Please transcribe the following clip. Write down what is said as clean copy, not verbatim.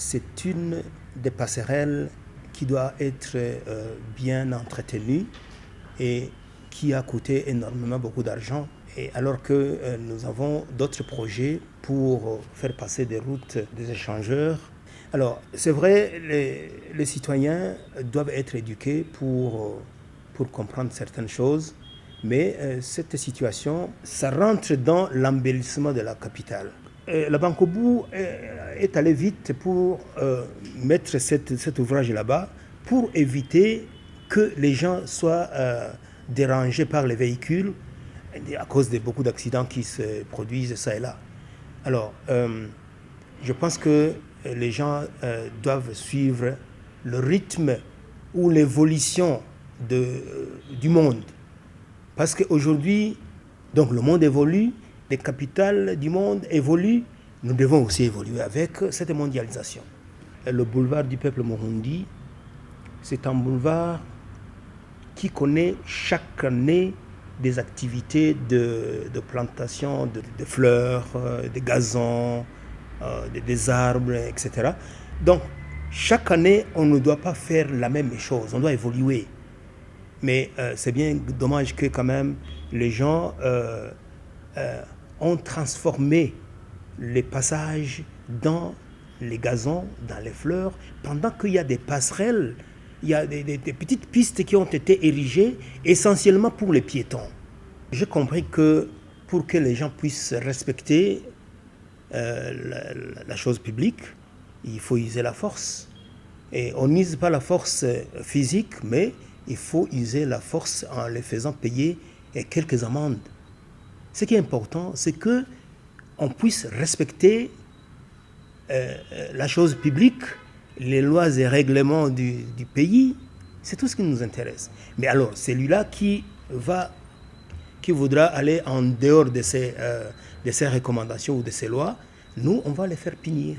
c'est une des passerelles qui doit être bien entretenue et qui a coûté énormément beaucoup d'argent. Et alors que nous avons d'autres projets pour faire passer des routes des échangeurs. Alors, c'est vrai, les citoyens doivent être éduqués pour comprendre certaines choses, mais cette situation, ça rentre dans l'embellissement de la capitale. La Bankobu est allée vite pour mettre cet ouvrage là-bas pour éviter que les gens soient dérangés par les véhicules à cause de beaucoup d'accidents qui se produisent ça et là. Alors, je pense que les gens doivent suivre le rythme ou l'évolution du monde. Parce qu'aujourd'hui, donc le monde évolue, les capitales du monde évoluent, nous devons aussi évoluer avec cette mondialisation. Le boulevard du peuple Murundi, c'est un boulevard qui connaît chaque année des activités de plantation de fleurs, de gazons, des arbres, etc. Donc, chaque année, on ne doit pas faire la même chose, on doit évoluer. Mais c'est bien dommage que quand même les gens ont transformé les passages dans les gazons, dans les fleurs, pendant qu'il y a des passerelles, il y a des petites pistes qui ont été érigées essentiellement pour les piétons. J'ai compris que pour que les gens puissent respecter la chose publique, il faut user la force. Et on n'use pas la force physique, mais il faut user la force en les faisant payer quelques amendes. Ce qui est important, c'est qu'on puisse respecter la chose publique, les lois et règlements du pays. C'est tout ce qui nous intéresse. Mais alors, celui-là qui voudra aller en dehors de ces recommandations ou de ces lois, nous, on va les faire punir.